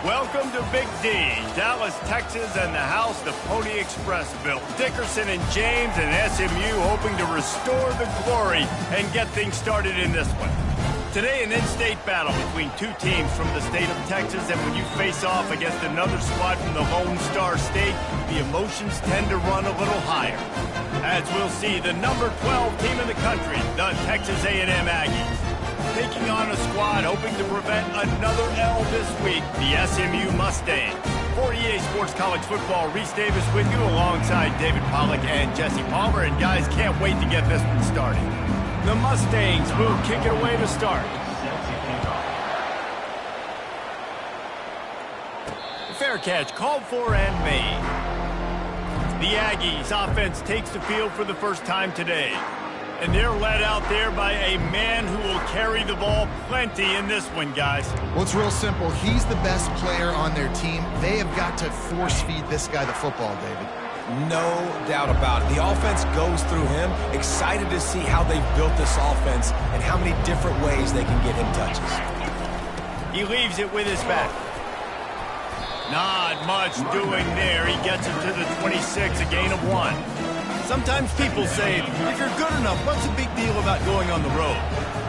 Welcome to Big D, Dallas, Texas, and the house the Pony Express built. Dickerson and James and SMU hoping to restore the glory and get things started in this one. Today, an in-state battle between two teams from the state of Texas, and when you face off against another squad from the Lone Star State, the emotions tend to run a little higher. As we'll see, the number 12 team in the country, the Texas A&M Aggies, taking on a squad hoping to prevent another L this week, the SMU Mustangs. For EA Sports College Football, Reese Davis with you alongside David Pollack and Jesse Palmer. And guys, can't wait to get this one started. The Mustangs will kick it away to start. Fair catch called for and made. The Aggies offense takes the field for the first time today. And they're led out there by a man who will carry the ball plenty in this one, guys. Well, it's real simple. He's the best player on their team. They have got to force-feed this guy the football, David. No doubt about it. The offense goes through him. Excited to see how they've built this offense and how many different ways they can get him touches. He leaves it with his back. Not much doing there. He gets it to the 26, a gain of 1. Sometimes people say, if you're good enough, what's the big deal about going on the road?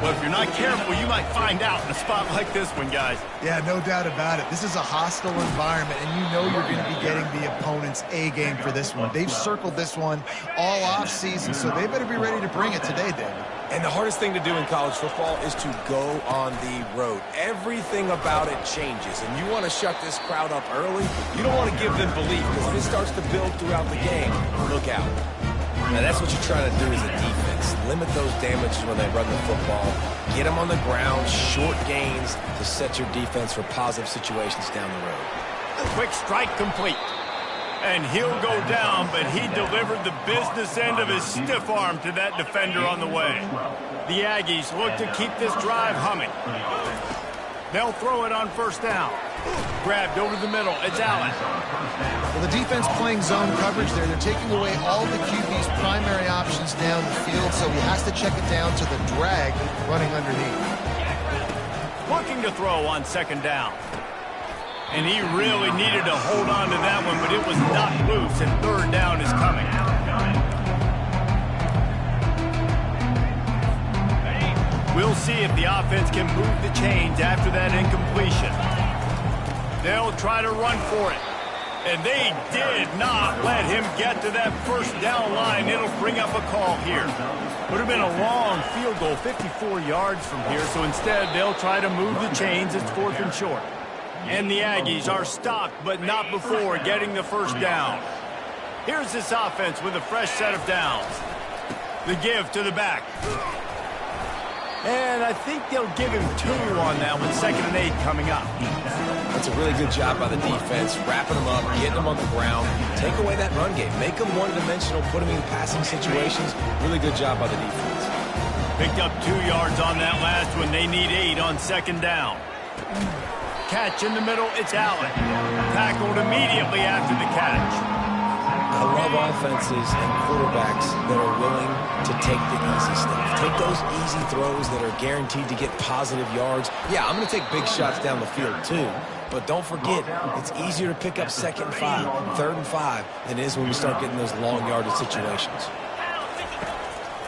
Well, if you're not careful, you might find out in a spot like this one, guys. Yeah, no doubt about it. This is a hostile environment, and you know you're going to be getting the opponent's A game for this one. They've circled this one all off-season, so they better be ready to bring it today, David. And the hardest thing to do in college football is to go on the road. Everything about it changes, and you want to shut this crowd up early. You don't want to give them belief, because if it starts to build throughout the game, look out. Now, that's what you're trying to do as a defense. Limit those damages when they run the football. Get them on the ground, short gains to set your defense for positive situations down the road. Quick strike complete. And he'll go down, but he delivered the business end of his stiff arm to that defender on the way. The Aggies look to keep this drive humming. They'll throw it on first down. Grabbed over the middle. It's Allen. Well, the defense playing zone coverage there. They're taking away all the QB's primary options down the field, so he has to check it down to the drag running underneath. Looking to throw on second down. And he really needed to hold on to that one, but it was knocked loose, and third down is coming. We'll see if the offense can move the chains after that incompletion. They'll try to run for it. And they did not let him get to that first down line. It'll bring up a call here. Would have been a long field goal, 54 yards from here, so instead they'll try to move the chains. It's 4th and short. And the Aggies are stopped, but not before getting the first down. Here's this offense with a fresh set of downs. The give to the back. And I think they'll give him 2 on that one, 2nd and 8 coming up. That's a really good job by the defense, wrapping them up, getting them on the ground. Take away that run game. Make them one-dimensional, put them in passing situations. Really good job by the defense. Picked up 2 yards on that last one. They need 8 on second down. Catch in the middle, it's Allen. Tackled immediately after the catch. I love offenses and quarterbacks that are willing to take the easy stuff. Take those easy throws that are guaranteed to get positive yards. Yeah, I'm going to take big shots down the field too. But don't forget, it's easier to pick up 2nd and 5, 3rd and 5 than it is when we start getting those long yardage situations.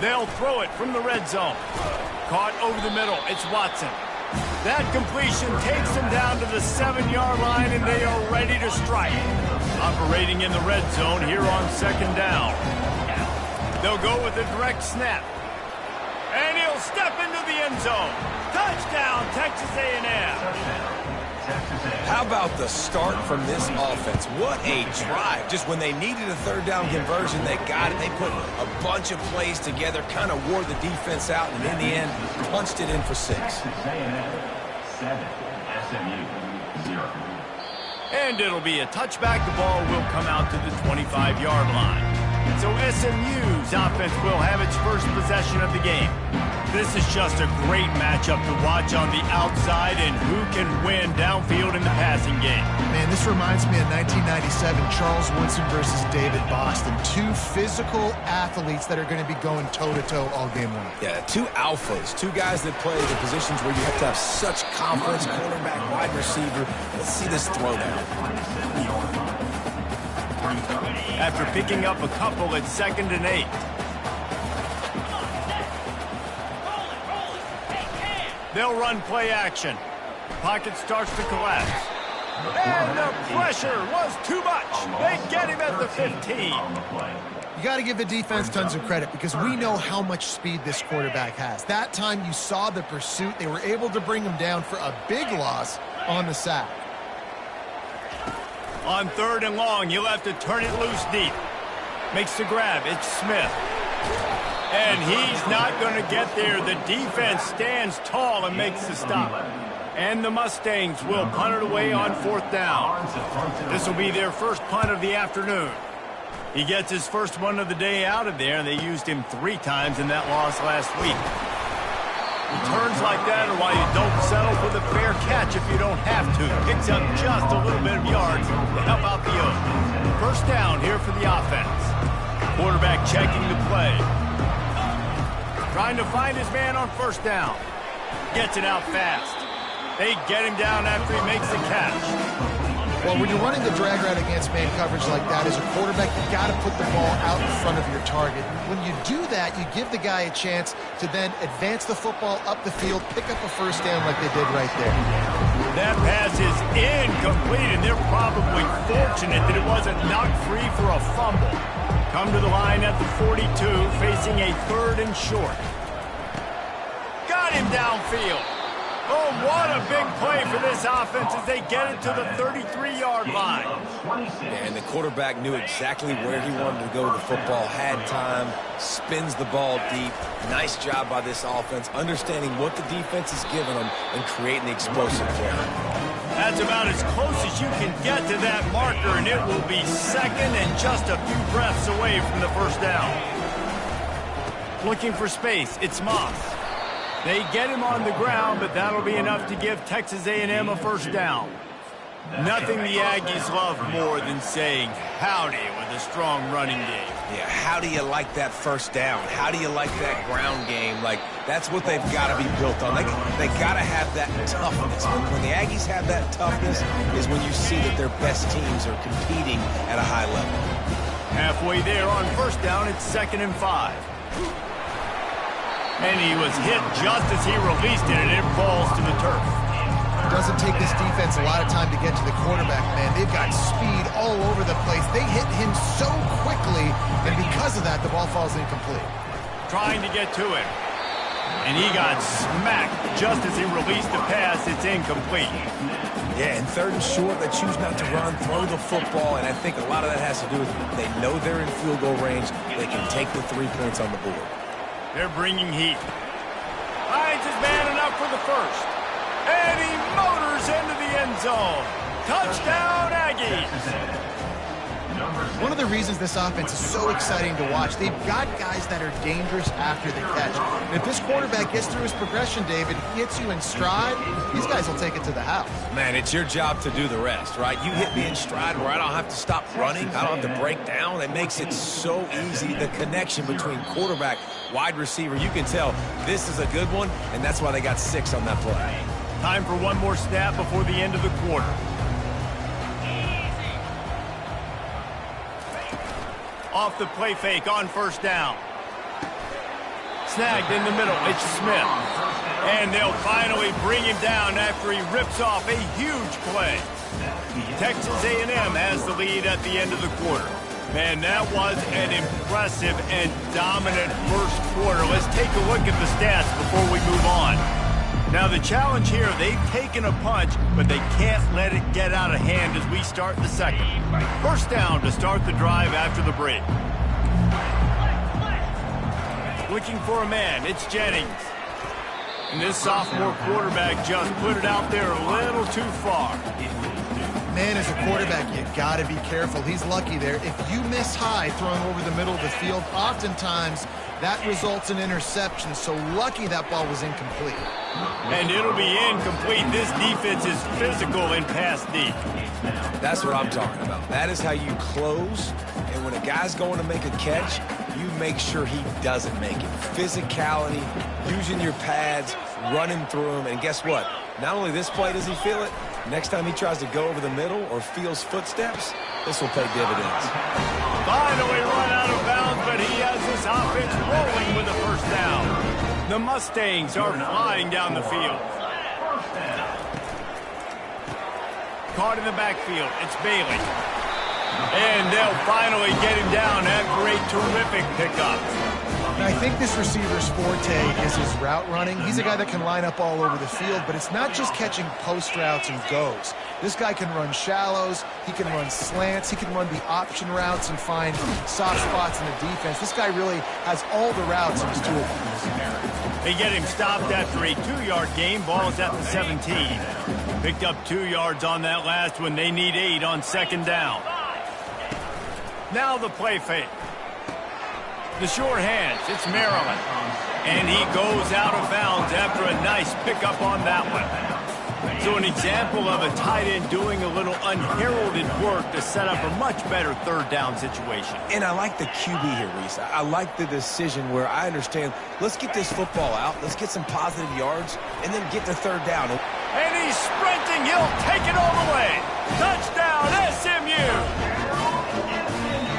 They'll throw it from the red zone. Caught over the middle, it's Watson. That completion takes them down to the 7-yard line, and they are ready to strike. Operating in the red zone here on second down. They'll go with a direct snap. And he'll step into the end zone. Touchdown, Texas A&M. How about the start from this offense? What a drive. Just when they needed a 3rd down conversion, they got it. They put a bunch of plays together, kind of wore the defense out, and in the end, punched it in for 6. Texas A&M 7, SMU 0. And it'll be a touchback. The ball will come out to the 25-yard line. So SMU's offense will have its first possession of the game. This is just a great matchup to watch on the outside and who can win downfield in the passing game. Man, this reminds me of 1997, Charles Woodson versus David Boston. Two physical athletes that are going to be going toe-to-toe all game long. Yeah, two alphas, two guys that play the positions where you have to have such confidence, cornerback, wide receiver. Let's see this throwdown. After picking up a couple at 2nd and 8. They'll run play action. Pocket starts to collapse. And the pressure was too much. They get him at the 15. You got to give the defense tons of credit because we know how much speed this quarterback has. That time you saw the pursuit. They were able to bring him down for a big loss on the sack. On 3rd and long, he'll have to turn it loose deep. Makes the grab. It's Smith. And he's not going to get there. The defense stands tall and makes the stop. And the Mustangs will punt it away on 4th down. This will be their first punt of the afternoon. He gets his first one of the day out of there, and they used him 3 times in that loss last week. Returns like that are why you don't settle for the fair catch if you don't have to. Picks up just a little bit of yards to help out the Oaks. First down here for the offense. Quarterback checking the play. Trying to find his man on 1st down. Gets it out fast. They get him down after he makes the catch. Well, when you're running the drag route against man coverage like that, as a quarterback, you got to put the ball out in front of your target. When you do that, you give the guy a chance to then advance the football up the field, pick up a 1st down like they did right there. That pass is incomplete, and they're probably fortunate that it wasn't knocked free for a fumble. Come to the line at the 42, facing a 3rd and short. Got him downfield. Oh, what a big play for this offense as they get it to the 33-yard line. And the quarterback knew exactly where he wanted to go with the football, had time, spins the ball deep. Nice job by this offense, understanding what the defense is giving them and creating the explosive play. That's about as close as you can get to that marker, and it will be 2nd and just a few breaths away from the 1st down. Looking for space, it's Moss. They get him on the ground, but that'll be enough to give Texas A&M a 1st down. Nothing the Aggies love more than saying howdy with a strong running game. Yeah, how do you like that 1st down? How do you like that ground game? Like, that's what they've got to be built on. They got to have that toughness. When the Aggies have that toughness is when you see that their best teams are competing at a high level. Halfway there on 1st down, it's 2nd and 5. And he was hit just as he released it, and it falls to the turf. It doesn't take this defense a lot of time to get to the quarterback, man. They've got speed all over the place. They hit him so quickly, and because of that, the ball falls incomplete. Trying to get to him. And he got smacked just as he released the pass. It's incomplete. Yeah, and 3rd and short, they choose not to run, throw the football, and I think a lot of that has to do with they know they're in field goal range. They can take the 3 points on the board. They're bringing heat. Finds his man enough for the 1st. And he motors into the end zone. Touchdown, Aggies. One of the reasons this offense is so exciting to watch, they've got guys that are dangerous after the catch. And if this quarterback gets through his progression, David, he hits you in stride, these guys will take it to the house. Man, it's your job to do the rest, right? You hit me in stride where I don't have to stop running. I don't have to break down. It makes it so easy. The connection between quarterback, wide receiver, you can tell this is a good one, and that's why they got 6 on that play. Time for one more snap before the end of the quarter. Off the play fake on 1st down. Snagged in the middle. It's Smith. And they'll finally bring him down after he rips off a huge play. Texas A&M has the lead at the end of the quarter. Man, that was an impressive and dominant 1st quarter. Let's take a look at the stats before we move on. Now, the challenge here, they've taken a punch, but they can't let it get out of hand as we start the 2nd. 1st down to start the drive after the break. Looking for a man, it's Jennings. And this sophomore quarterback just put it out there a little too far. Man, as a quarterback, you got to be careful. He's lucky there. If you miss high throwing over the middle of the field, oftentimes that results in interception. So lucky that ball was incomplete. And it'll be incomplete. This defense is physical in pass deep. That's what I'm talking about. That is how you close. And when a guy's going to make a catch, you make sure he doesn't make it. Physicality, using your pads, running through them. And guess what? Not only this play does he feel it, next time he tries to go over the middle or feels footsteps, this will pay dividends. Finally run out of bounds, but he has this offense rolling with a first down. The Mustangs are flying down the field. Caught in the backfield. It's Bailey. And they'll finally get him down after a terrific pickup. And I think this receiver's forte is his route running. He's a guy that can line up all over the field, but it's not just catching post routes and goes. This guy can run shallows, he can run slants, he can run the option routes and find soft spots in the defense. This guy really has all the routes in his toolbox. They get him stopped after a 2-yard gain. Ball's at the 17. Picked up 2 yards on that last one. They need 8 on second down. Now the play fake. The short hands, it's Maryland. And he goes out of bounds after a nice pickup on that one. So an example of a tight end doing a little unheralded work to set up a much better third down situation. And I like the QB here, Reese. I like the decision where I understand, let's get this football out, let's get some positive yards, and then get to third down. And he's sprinting, he'll take it all the way. Touchdown, SMU!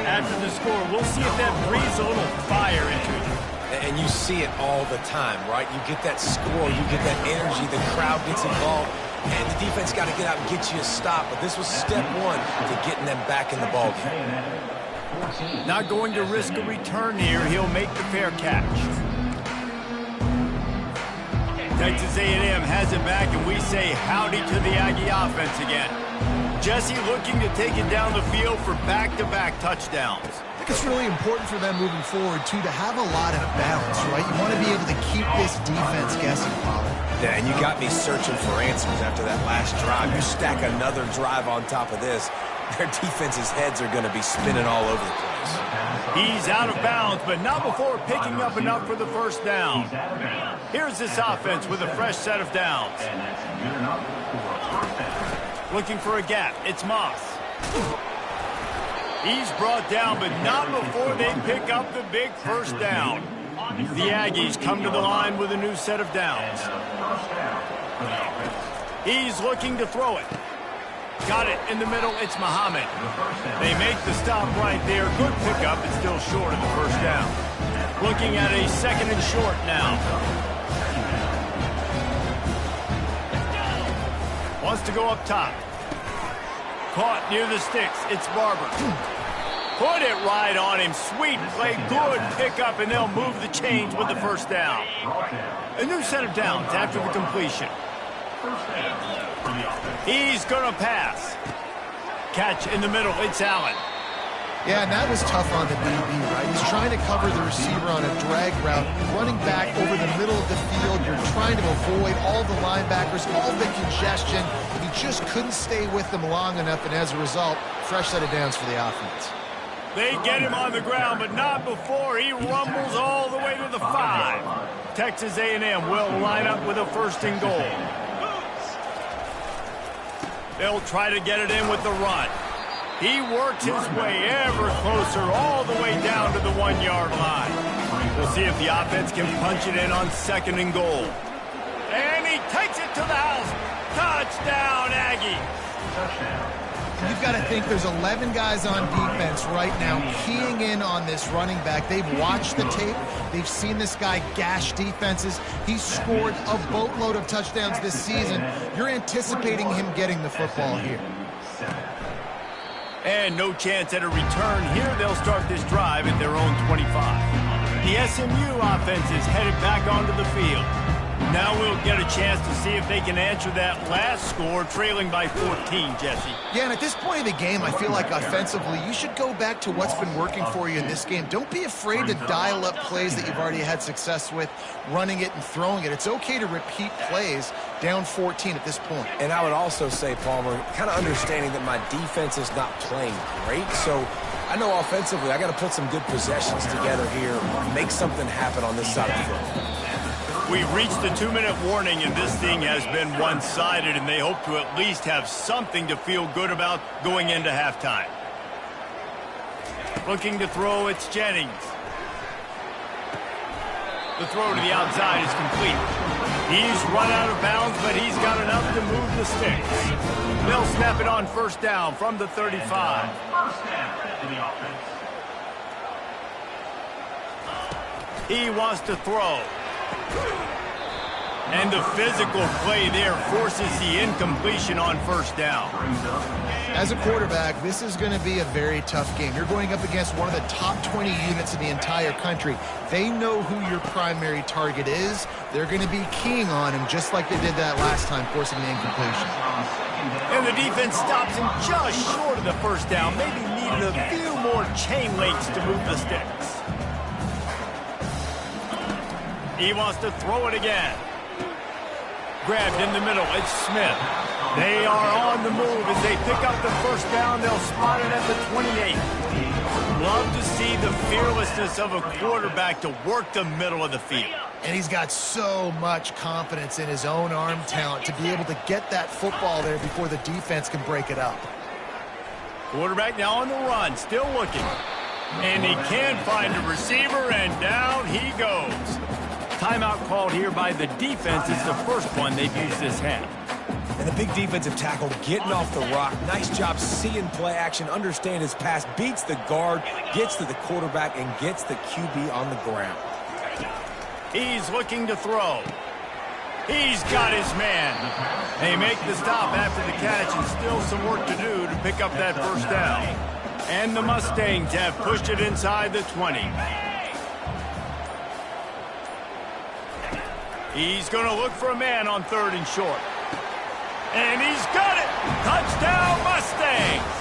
After the score, we'll see if that breathes a little fire into it. And you see it all the time, right? You get that score, you get that energy, the crowd gets involved, and the defense got to get out and get you a stop. But this was step one to getting them back in the ballgame. Not going to risk a return here. He'll make the fair catch. Texas A&M has it back, and we say howdy to the Aggie offense again. Jesse looking to take it down the field for back-to-back touchdowns. I think it's really important for them moving forward, too, to have a lot of balance, right? You want to be able to keep this defense guessing, Pollard. Yeah, and you got me searching for answers after that last drive. You stack another drive on top of this, their defense's heads are going to be spinning all over the place. He's out of bounds, but not before picking up enough for the first down. Here's this offense with a fresh set of downs. Looking for a gap. It's Moss. He's brought down, but not before they pick up the big first down. The Aggies come to the line with a new set of downs. He's looking to throw it. Got it in the middle. It's Muhammad. They make the stop right there. Good pickup. It's still short of the first down. Looking at a second and short now. Wants to go up top. Caught near the sticks. It's Barber. Put it right on him. Sweet play. Good pickup, and they'll move the chains with the first down. A new set of downs after the completion. He's going to pass. Catch in the middle. It's Allen. Yeah, and that was tough on the DB, right? He's trying to cover the receiver on a drag route, running back over the middle of the field. You're trying to avoid all the linebackers, all the congestion. He just couldn't stay with them long enough, and as a result, fresh set of downs for the offense. They get him on the ground, but not before he rumbles all the way to the 5. Texas A&M will line up with a first and goal. They'll try to get it in with the run. He works his way ever closer all the way down to the 1-yard line. We'll see if the offense can punch it in on second and goal. And he takes it to the house. Touchdown, Aggie. You've got to think there's 11 guys on defense right now keying in on this running back. They've watched the tape. They've seen this guy gash defenses. He's scored a boatload of touchdowns this season. You're anticipating him getting the football here. And no chance at a return here. They'll start this drive at their own 25. The SMU offense is headed back onto the field. Now we'll get a chance to see if they can answer that last score, trailing by 14, Jesse. Yeah, and at this point of the game, I feel like offensively, you should go back to what's been working for you in this game. Don't be afraid to dial up plays that you've already had success with, running it and throwing it. It's okay to repeat plays. down 14 at this point. And I would also say, Palmer, kind of understanding that my defense is not playing great, so I know offensively I got to put some good possessions together here, make something happen on this side of the field. We've reached the 2-minute warning, and this thing has been one-sided, and they hope to at least have something to feel good about going into halftime. Looking to throw, it's Jennings. The throw to the outside is complete. He's run out of bounds, but he's got enough to move the sticks. They'll snap it on first down from the 35. First down to the offense. He wants to throw. And the physical play there forces the incompletion on first down. As a quarterback, this is going to be a very tough game. You're going up against one of the top 20 units in the entire country. They know who your primary target is. They're going to be keying on him just like they did that last time, forcing the incompletion. And the defense stops him just short of the first down. Maybe needed a few more chain links to move the sticks. He wants to throw it again. Grabbed in the middle, it's Smith. They are on the move as they pick up the first down. They'll spot it at the 28. Love to see the fearlessness of a quarterback to work the middle of the field. And he's got so much confidence in his own arm talent to be able to get that football there before the defense can break it up. Quarterback now on the run, still looking. And he can't find a receiver, and down he goes. Timeout called here by the defense is the first one they've used this half. And the big defensive tackle getting off the rock. Nice job seeing play action, understand his pass, beats the guard, gets to the quarterback, and gets the QB on the ground. He's looking to throw. He's got his man. They make the stop after the catch, and still some work to do to pick up that first down. And the Mustangs have pushed it inside the 20. He's going to look for a man on third and short. And he's got it! Touchdown, Mustangs!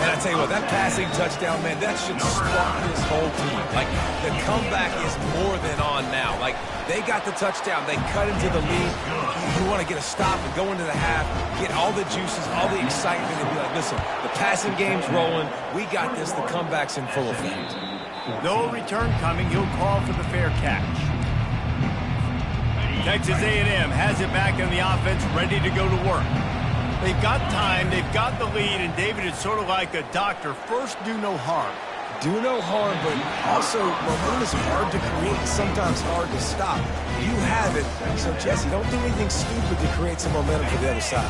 And I tell you what, that passing touchdown, man, that should spark this whole team. Like, the comeback is more than on now. Like, they got the touchdown. They cut into the lead. You want to get a stop and go into the half, get all the juices, all the excitement, and be like, listen, the passing game's rolling. We got this. The comeback's in full effect. No return coming. He'll call for the fair catch. Texas A&M has it back in the offense, ready to go to work. They've got time, they've got the lead, and David is sort of like a doctor. First, do no harm. Do no harm, but also, momentum is hard to create, sometimes hard to stop. You have it, so Jesse, don't do anything stupid to create some momentum for the other side.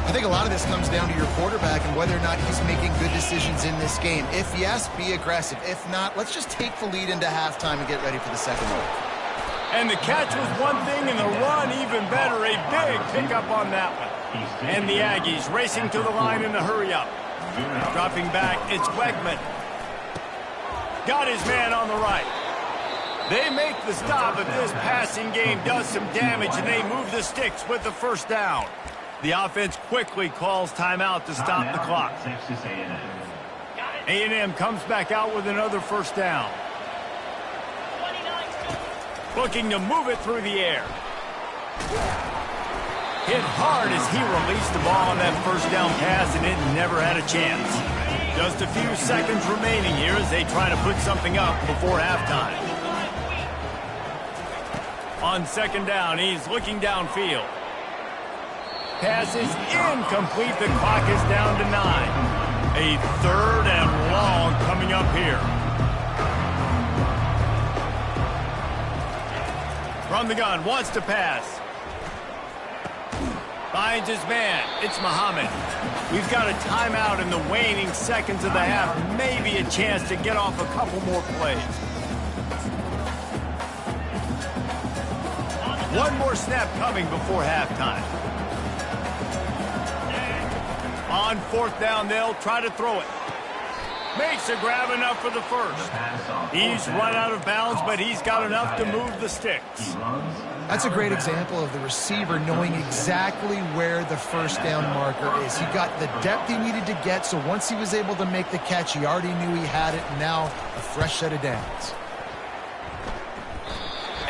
I think a lot of this comes down to your quarterback and whether or not he's making good decisions in this game. If yes, be aggressive. If not, let's just take the lead into halftime and get ready for the second half. And the catch was one thing, and the run even better. A big pickup on that one. And the Aggies racing to the line in the hurry-up. Dropping back, it's Wegman. Got his man on the right. They make the stop, but this passing game does some damage, and they move the sticks with the first down. The offense quickly calls timeout to stop the clock. Texas A&M. A&M comes back out with another first down. Looking to move it through the air. Hit hard as he released the ball on that first down pass, and it never had a chance. Just a few seconds remaining here as they try to put something up before halftime. On second down, he's looking downfield. Pass is incomplete. The clock is down to 9. A third and long coming up here. From the gun, wants to pass. Finds his man. It's Muhammad. We've got a timeout in the waning seconds of the half. Maybe a chance to get off a couple more plays. One more snap coming before halftime. On fourth down, they'll try to throw it. Makes a grab enough for the first. He's run out of bounds, but he's got enough to move the sticks. That's a great example of the receiver knowing exactly where the first down marker is. He got the depth he needed to get, so once he was able to make the catch, he already knew he had it, and now a fresh set of downs.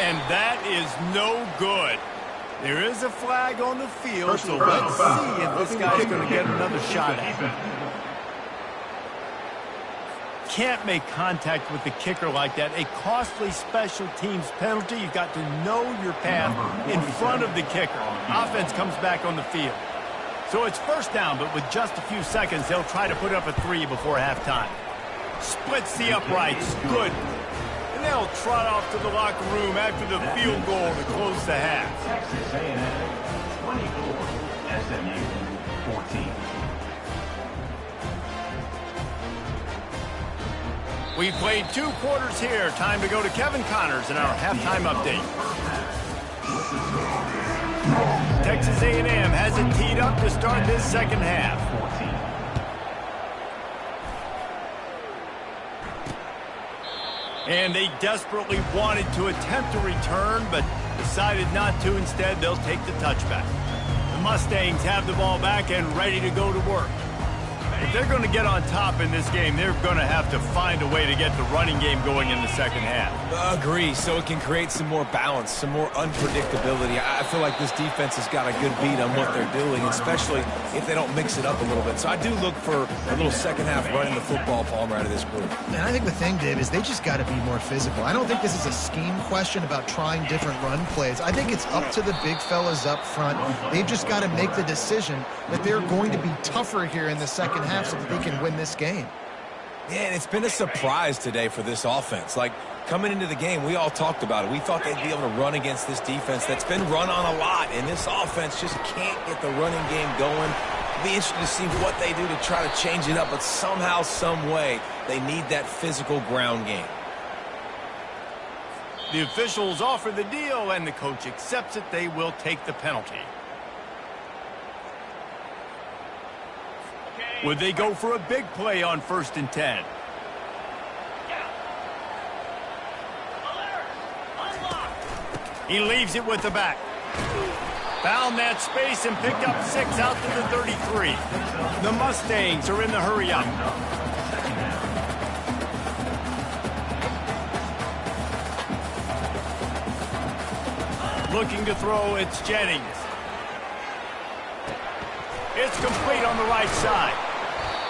And that is no good. There is a flag on the field, so let's see if this guy's going to get another shot at it. Can't make contact with the kicker like that. A costly special teams penalty. You've got to know your path in front of the kicker. Offense comes back on the field. So it's first down, but with just a few seconds, they'll try to put up a 3 before halftime. Splits the uprights. Good. And they'll trot off to the locker room after the field goal to close the half. Texas A&M 24, SMU 14. We played 2 quarters here. Time to go to Kevin Connors in our halftime update. Texas A&M has it teed up to start this second half. And they desperately wanted to attempt a return, but decided not to. Instead, they'll take the touchback. The Mustangs have the ball back and ready to go to work. If they're going to get on top in this game, they're going to have to find a way to get the running game going in the second half. Agree, so it can create some more balance, some more unpredictability. I feel like this defense has got a good beat on what they're doing, especially if they don't mix it up a little bit. So I do look for a little second half running the football, Palmer, out of this group. And I think the thing, Dave, is they just got to be more physical. I don't think this is a scheme question about trying different run plays. I think it's up to the big fellas up front. They've just got to make the decision that they're going to be tougher here in the second half so that they can win this game. Yeah, and it's been a surprise today for this offense. Like, coming into the game, we all talked about it. We thought they'd be able to run against this defense that's been run on a lot, and this offense just can't get the running game going. It'll be interesting to see what they do to try to change it up, but somehow, some way, they need that physical ground game. The officials offer the deal, and the coach accepts it. They will take the penalty. Would they go for a big play on 1st and 10? He leaves it with the back. Found that space and picked up 6 out to the 33. The Mustangs are in the hurry up. Looking to throw, it's Jennings. It's complete on the right side.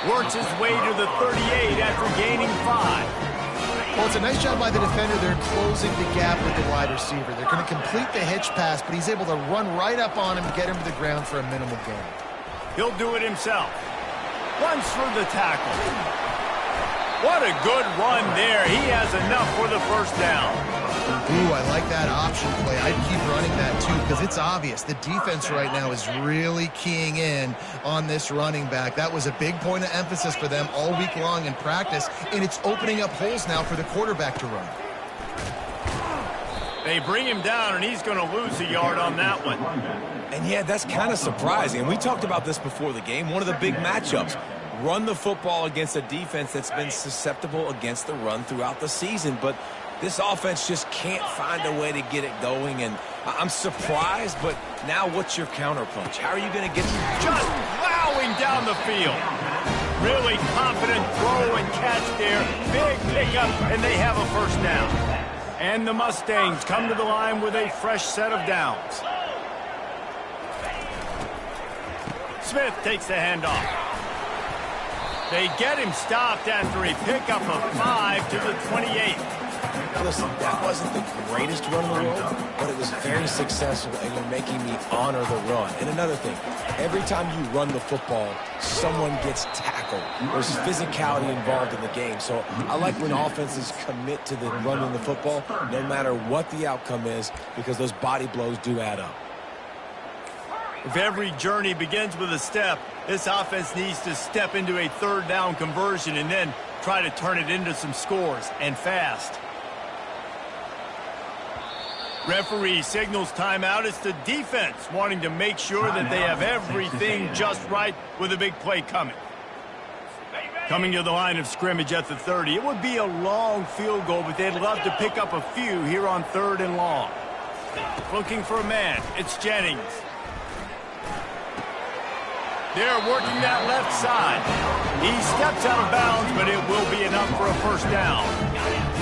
Works his way to the 38 after gaining 5. Well, it's a nice job by the defender. They're closing the gap with the wide receiver. They're going to complete the hitch pass, but he's able to run right up on him and get him to the ground for a minimal gain. He'll do it himself. Runs for the tackle. What a good run there. He has enough for the first down. Ooh, I like that option play. I'd keep running that too because it's obvious. The defense right now is really keying in on this running back. That was a big point of emphasis for them all week long in practice, and it's opening up holes now for the quarterback to run. They bring him down, and he's going to lose a yard on that one. And yeah, that's kind of surprising. And we talked about this before the game. One of the big matchups. Run the football against a defense that's been susceptible against the run throughout the season. But this offense just can't find a way to get it going. And I'm surprised, but now what's your counterpunch? How are you going to get... Just plowing down the field. Really confident throw and catch there. Big pickup, and they have a first down. And the Mustangs come to the line with a fresh set of downs. Smith takes the handoff. They get him stopped after a pickup of 5 to the 28. Now listen, that wasn't the greatest run in the world, but it was very successful, and you're making me honor the run. And another thing, every time you run the football, someone gets tackled. There's physicality involved in the game. So I like when offenses commit to the running the football, no matter what the outcome is, because those body blows do add up. If every journey begins with a step, this offense needs to step into a third down conversion and then try to turn it into some scores, and fast. Referee signals timeout. It's the defense wanting to make sure that they have everything just right with a big play coming. Coming to the line of scrimmage at the 30. It would be a long field goal, but they'd love to pick up a few here on 3rd and long. Looking for a man. It's Jennings. They're working that left side. He steps out of bounds, but it will be enough for a first down.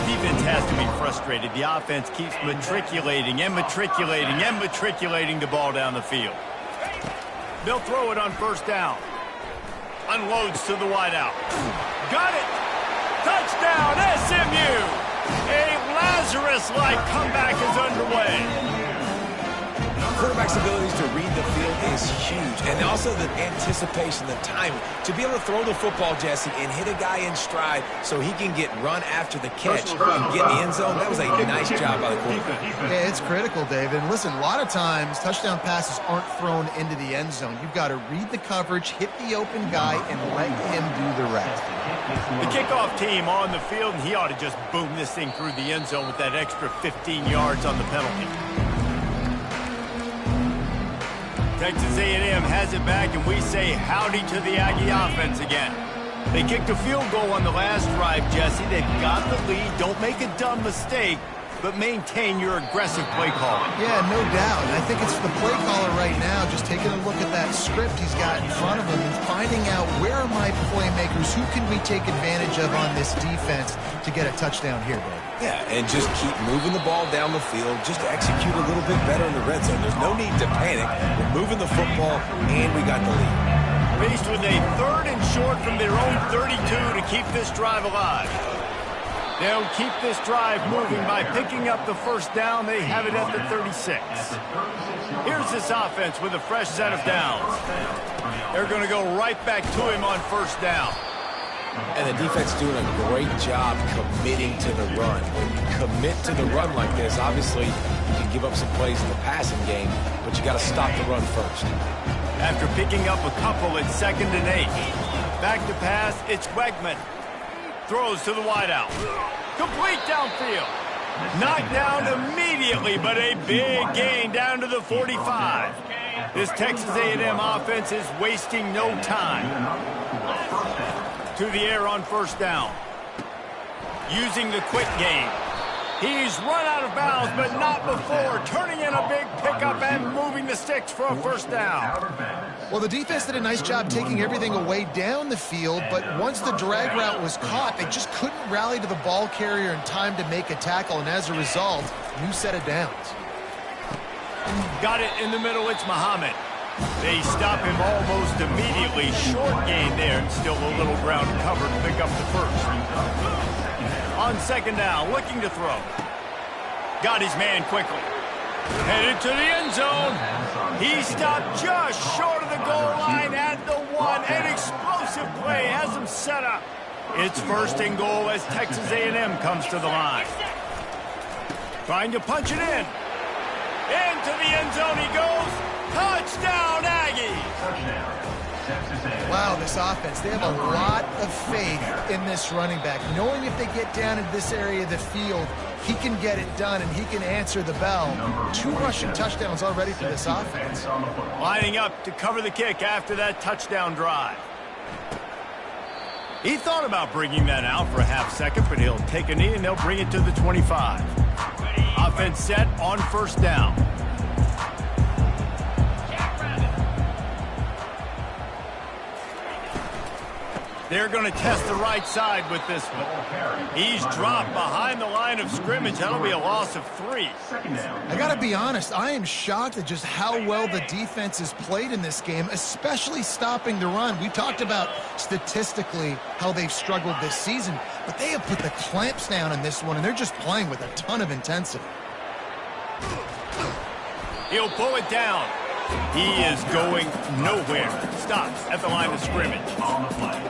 Defense has to be frustrated. The offense keeps matriculating and matriculating and matriculating the ball down the field. They'll throw it on first down. Unloads to the wideout. Got it! Touchdown, SMU! A Lazarus-like comeback is underway. Quarterback's abilities to read the field is huge, and also the anticipation, the timing. To be able to throw the football, Jesse, and hit a guy in stride so he can get run after the catch and get in the end zone, that was a nice job by the quarterback. Yeah, it's critical, David. And listen, a lot of times, touchdown passes aren't thrown into the end zone. You've got to read the coverage, hit the open guy, and let him do the rest. The kickoff team on the field, and he ought to just boom this thing through the end zone with that extra 15 yards on the penalty. Texas A&M has it back, and we say howdy to the Aggie offense again. They kicked a field goal on the last drive, Jesse. They've got the lead. Don't make a dumb mistake, but maintain your aggressive play calling. Yeah, no doubt. And I think it's the play caller right now just taking a look at that script he's got in front of him and finding out where are my playmakers, who can we take advantage of on this defense to get a touchdown here, Dave. Yeah, and just keep moving the ball down the field. Just execute a little bit better in the red zone. There's no need to panic. We're moving the football, and we got the lead. Faced with a 3rd and short from their own 32 to keep this drive alive. They'll keep this drive moving by picking up the first down. They have it at the 36. Here's this offense with a fresh set of downs. They're going to go right back to him on first down. And the defense doing a great job committing to the run. When you commit to the run like this, obviously you can give up some plays in the passing game, but you got to stop the run first. After picking up a couple at 2nd and 8. Back to pass, it's Wegman. Throws to the wideout. Complete downfield. Knocked down immediately, but a big gain down to the 45. This Texas A&M offense is wasting no time. To the air on first down. Using the quick game. He's run out of bounds, but not before. Turning in a big pickup and moving the sticks for a first down. Well, the defense did a nice job taking everything away down the field, but once the drag route was caught, they just couldn't rally to the ball carrier in time to make a tackle, and as a result, new set of downs. Got it in the middle, it's Muhammad. They stop him almost immediately. Short gain there, and still a little ground to cover to pick up the first. On second down, looking to throw. Got his man quickly. Headed to the end zone. He stopped just short of the goal line at the 1. An explosive play has him set up. It's 1st and goal as Texas A&M comes to the line. Trying to punch it in. Into the end zone he goes. Touchdown, Aggies! Wow, this offense, they have a lot of faith in this running back. Knowing if they get down into this area of the field, he can get it done and he can answer the bell. 2 rushing touchdowns already for this offense. Lining up to cover the kick after that touchdown drive. He thought about bringing that out for a half second, but he'll take a knee and they'll bring it to the 25. Offense set on first down. They're going to test the right side with this one. He's dropped behind the line of scrimmage. That'll be a loss of 3. I got to be honest, I am shocked at just how well the defense has played in this game, especially stopping the run. We talked about statistically how they've struggled this season, but they have put the clamps down in this one, and they're just playing with a ton of intensity. He'll pull it down. He is going nowhere. Stops at the line of scrimmage.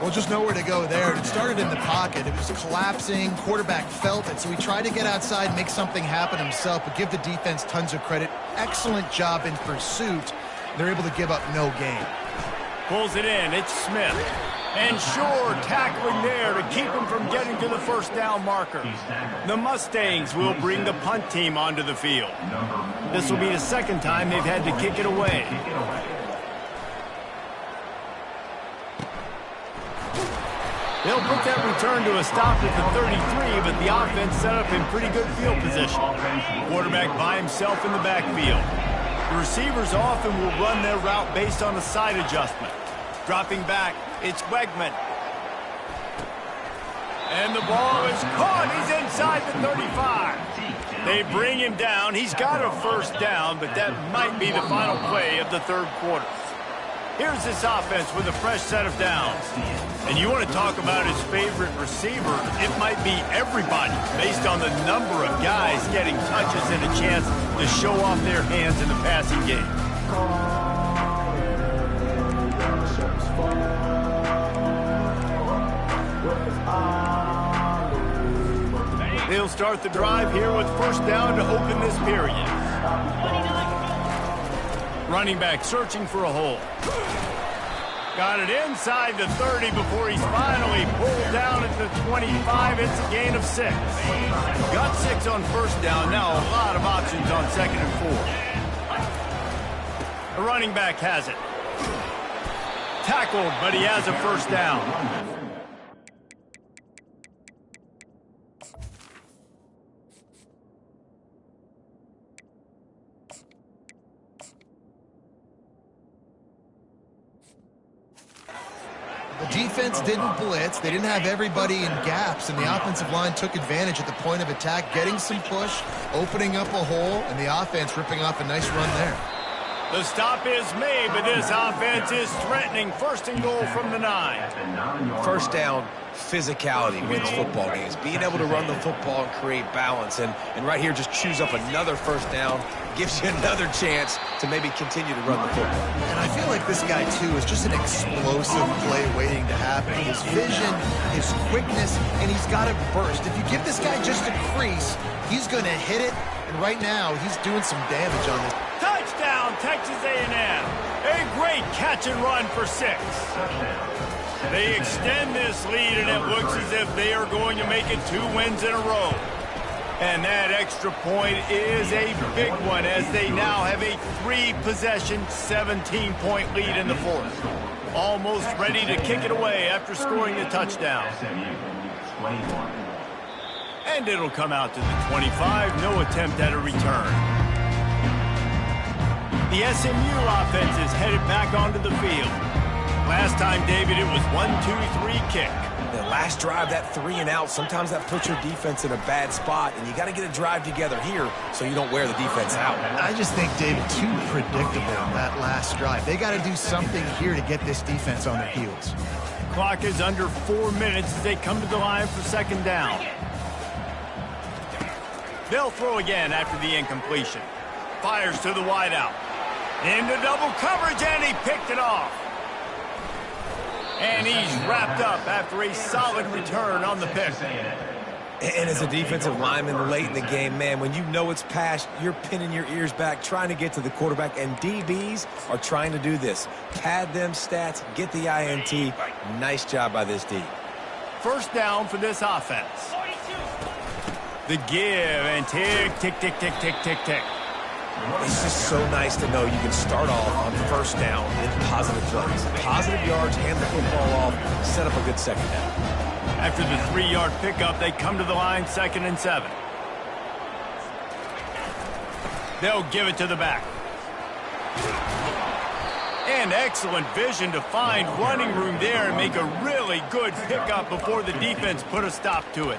Well, just nowhere to go there. It started in the pocket. It was collapsing. Quarterback felt it, so he tried to get outside, make something happen himself, but give the defense tons of credit. Excellent job in pursuit. They're able to give up no gain. Pulls it in. It's Smith. And Shore tackling there to keep him from getting to the first down marker. The Mustangs will bring the punt team onto the field. This will be the 2nd time they've had to kick it away. They'll put that return to a stop at the 33, but the offense set up in pretty good field position. Quarterback by himself in the backfield. The receivers often will run their route based on a side adjustment. Dropping back, it's Wegman. And the ball is caught. He's inside the 35. They bring him down. He's got a first down, but that might be the final play of the third quarter. Here's this offense with a fresh set of downs. And you want to talk about his favorite receiver, it might be everybody based on the number of guys getting touches and a chance to show off their hands in the passing game. They'll start the drive here with first down to open this period. Running back searching for a hole. Got it inside the 30 before he's finally pulled down at the 25. It's a gain of 6. Got 6 on first down. Now a lot of options on second and 4. The running back has it. Tackled, but he has a first down. The defense didn't blitz. They didn't have everybody in gaps, and the offensive line took advantage at the point of attack, getting some push, opening up a hole, and the offense ripping off a nice run there. The stop is made, but this offense is threatening. First and goal from the 9. First down, physicality wins football games. Being able to run the football and create balance. And right here, just choose up another first down. Gives you another chance to maybe continue to run the football. And I feel like this guy, too, is just an explosive play waiting to happen. His vision, his quickness, and he's got a burst. If you give this guy just a crease, he's going to hit it. And right now, he's doing some damage on this. Touchdown, Texas A&M. A great catch and run for 6. They extend this lead, and it looks as if they are going to make it 2 wins in a row. And that extra point is a big one as they now have a 3-possession, 17-point lead in the fourth. Almost ready to kick it away after scoring the touchdown. And it'll come out to the 25. No attempt at a return. The SMU offense is headed back onto the field. Last time, David, it was 1-2-3 kick. The last drive, that 3 and out, sometimes that puts your defense in a bad spot, and you got to get a drive together here so you don't wear the defense out. I just think, David, too predictable that last drive. They got to do something here to get this defense on their heels. Clock is under 4 minutes as they come to the line for second down. They'll throw again after the incompletion. Fires to the wideout. Into double coverage, and he picked it off. And he's wrapped up after a solid return on the pick. And as a defensive lineman late in the game, man, when you know it's passed, you're pinning your ears back, trying to get to the quarterback, and DBs are trying to do this. Pad them stats, get the INT. Nice job by this D. First down for this offense. The give, and tick, tick, tick, tick, tick, tick, tick. It's just so nice to know you can start off on first down in positive plays. Positive yards, hand the football off, set up a good second down. After the 3-yard pickup, they come to the line, 2nd and 7. They'll give it to the back. And excellent vision to find running room there and make a really good pickup before the defense put a stop to it.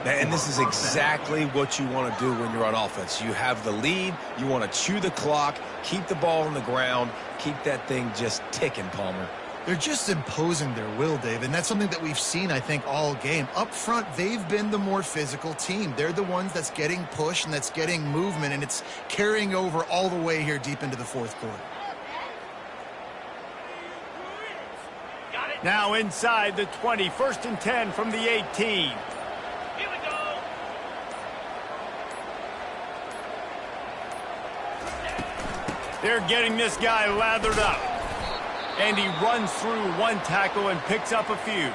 And this is exactly what you want to do when you're on offense. You have the lead, you want to chew the clock, keep the ball on the ground, keep that thing just ticking, Palmer. They're just imposing their will, Dave, and that's something that we've seen, I think, all game. Up front, they've been the more physical team. They're the ones that's getting pushed and that's getting movement, and it's carrying over all the way here deep into the fourth quarter. Now inside the 20, 1st and 10 from the 18. Here we go. They're getting this guy lathered up. And he runs through one tackle and picks up a few.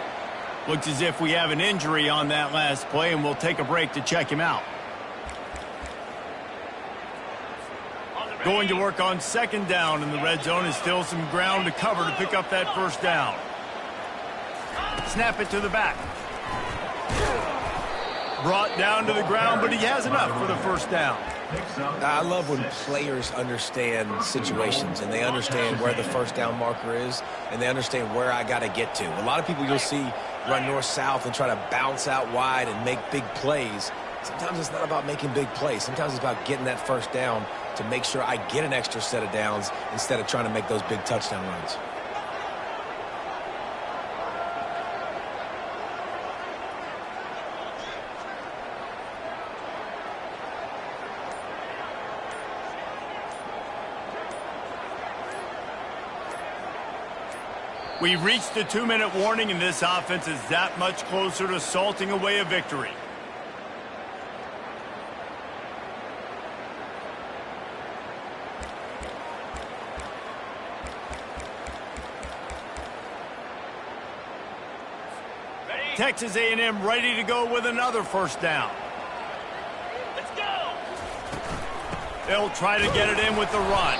Looks as if we have an injury on that last play, and we'll take a break to check him out. Going to work on second down in the red zone, and still some ground to cover to pick up that first down. Snap it to the back. Brought down to the ground, but he has enough for the first down. I love when players understand situations and they understand where the first down marker is and they understand where I got to get to. A lot of people you'll see run north-south and try to bounce out wide and make big plays. Sometimes it's not about making big plays. Sometimes it's about getting that first down to make sure I get an extra set of downs instead of trying to make those big touchdown runs. We reached the 2-minute warning, and this offense is that much closer to salting away a victory. Texas A&M ready to go with another first down. Let's go. They'll try to get it in with the run.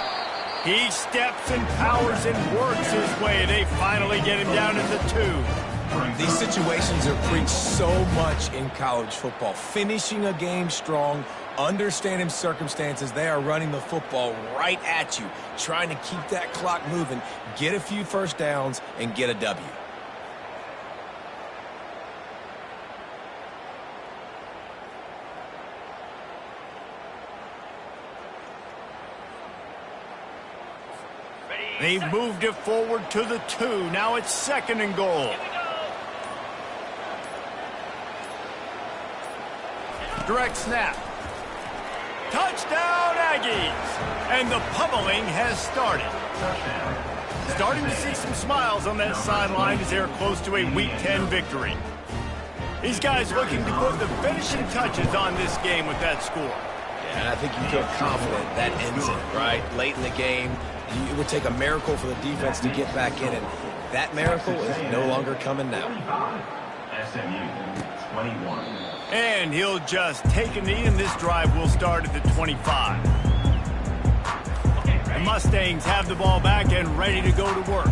He steps and powers and works his way. They finally get him down at the 2. These situations are preached so much in college football. Finishing a game strong, understanding circumstances. They are running the football right at you, trying to keep that clock moving, get a few first downs, and get a W. They've moved it forward to the 2. Now it's 2nd and goal. Direct snap. Touchdown, Aggies! And the pummeling has started. Starting to see some smiles on that sideline as they're close to a Week 10 victory. These guys looking to put the finishing touches on this game with that score. Yeah, and I think you feel confident that ends it, right? Late in the game. It would take a miracle for the defense to get back in, and that miracle is no longer coming now. SMU 21. And he'll just take a knee, and this drive will start at the 25. The Mustangs have the ball back and ready to go to work.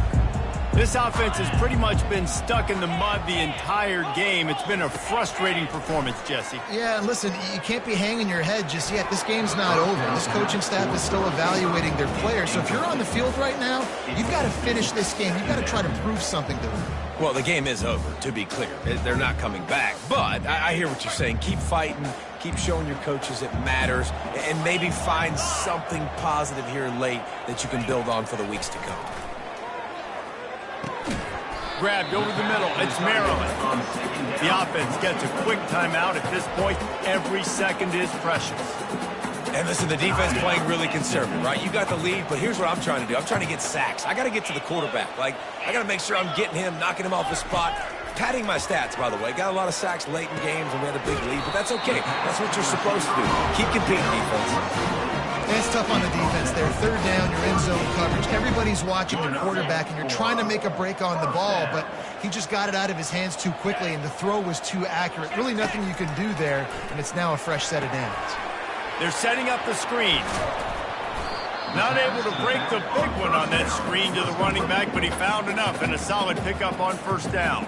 This offense has pretty much been stuck in the mud the entire game. It's been a frustrating performance, Jesse. Yeah, and listen, you can't be hanging your head just yet. This game's not over. This coaching staff is still evaluating their players. So if you're on the field right now, you've got to finish this game. You've got to try to prove something to them. Well, the game is over, to be clear. They're not coming back. But I hear what you're saying. Keep fighting. Keep showing your coaches it matters. And maybe find something positive here late that you can build on for the weeks to come. Grabbed over the middle. It's Maryland. The offense gets a quick timeout. At this point, every second is precious. And listen, the defense playing really conservative, right? You got the lead, but here's what I'm trying to do. I'm trying to get sacks. I got to get to the quarterback. I got to make sure I'm getting him, knocking him off the spot. Padding my stats, by the way. Got a lot of sacks late in games when we had a big lead, but that's okay. That's what you're supposed to do. Keep competing, defense. It's tough on the defense there. 3rd down, you're in zone coverage. Everybody's watching the quarterback, and you're trying to make a break on the ball, but he just got it out of his hands too quickly, and the throw was too accurate. Really nothing you can do there, and it's now a fresh set of downs. They're setting up the screen. Not able to break the big one on that screen to the running back, but he found enough and a solid pickup on first down.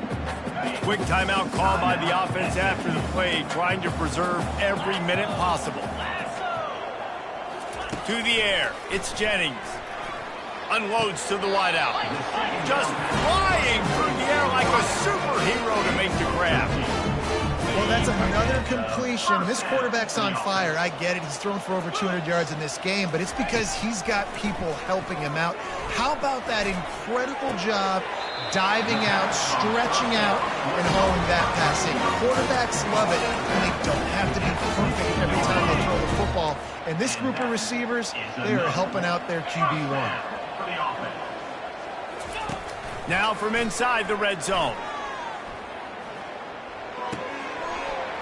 Quick timeout called by the offense after the play, trying to preserve every minute possible. To the air, it's Jennings. Unloads to the wideout. Just flying through the air like a superhero to make the grab. Well, that's another completion. This quarterback's on fire. I get it. He's thrown for over 200 yards in this game, but it's because he's got people helping him out. How about that incredible job diving out, stretching out, and hauling that pass in? Quarterbacks love it, and they don't have to be perfect every time they throw the football. And this group of receivers, they are helping out their QB1. Now from inside the red zone.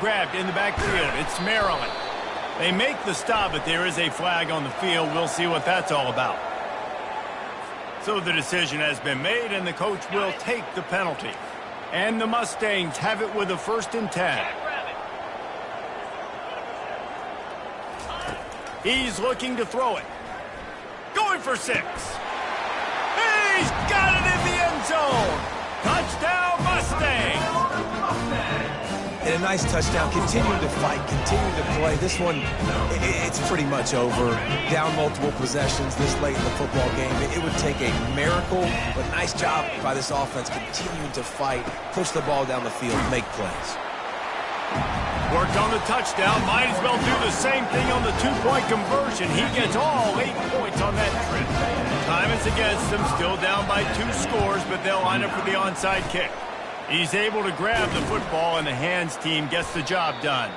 Grabbed in the backfield. It's Maryland. They make the stop, but there is a flag on the field. We'll see what that's all about. So the decision has been made, and the coach will take the penalty. And the Mustangs have it with a 1st and 10. He's looking to throw it. Going for 6. He's got it in the end zone. Touchdown, Mustangs. And a nice touchdown. Continuing to fight, continuing to play. This one, it's pretty much over. Down multiple possessions this late in the football game. It would take a miracle, but nice job by this offense continuing to fight, push the ball down the field, make plays. Worked on the touchdown. Might as well do the same thing on the two-point conversion. He gets all 8 points on that trip. Time is against them. Still down by 2 scores, but they'll line up for the onside kick. He's able to grab the football, and the hands team gets the job done.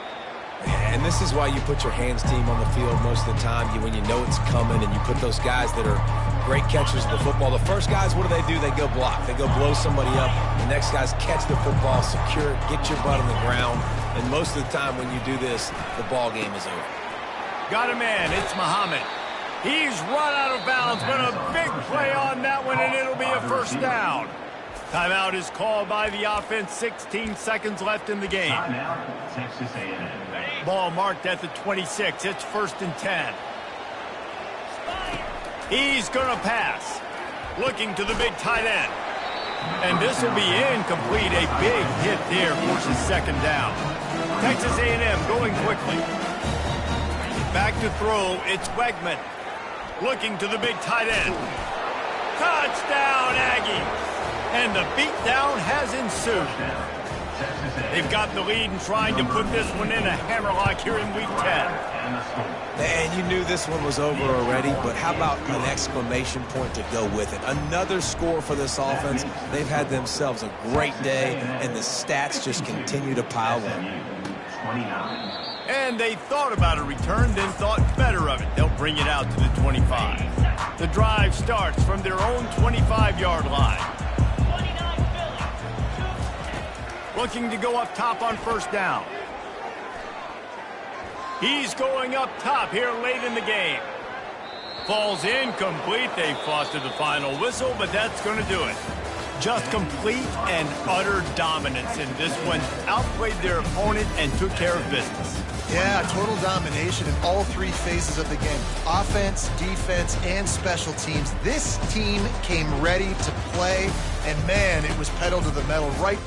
And this is why you put your hands team on the field most of the time. When you know it's coming, and you put those guys that are great catchers of the football. The first guys, what do? They go block. They go blow somebody up. The next guys catch the football, secure it, get your butt on the ground. And most of the time when you do this, the ball game is over. Got a man. It's Muhammad. He's run out of bounds, but a big play on that one, and it'll be a first down. Timeout is called by the offense. 16 seconds left in the game. Timeout, Texas A&M. Ball marked at the 26. It's 1st and 10. He's going to pass. Looking to the big tight end. And this will be incomplete. A big hit there forces 2nd down. Texas A&M going quickly. Back to throw. It's Wegman. Looking to the big tight end. Touchdown, Aggies. And the beatdown has ensued. They've got the lead and trying to put this one in a hammerlock here in Week 10. And you knew this one was over already, but how about an exclamation point to go with it? Another score for this offense. They've had themselves a great day, and the stats just continue to pile on. And they thought about a return, then thought better of it. They'll bring it out to the 25. The drive starts from their own 25-yard line. Looking to go up top on 1st down. He's going up top here late in the game. Falls incomplete. They fought to the final whistle, but that's going to do it. Just complete and utter dominance in this one. Outplayed their opponent and took care of business. Yeah, total domination in all 3 phases of the game. Offense, defense, and special teams. This team came ready to play, and man, it was pedal to the metal right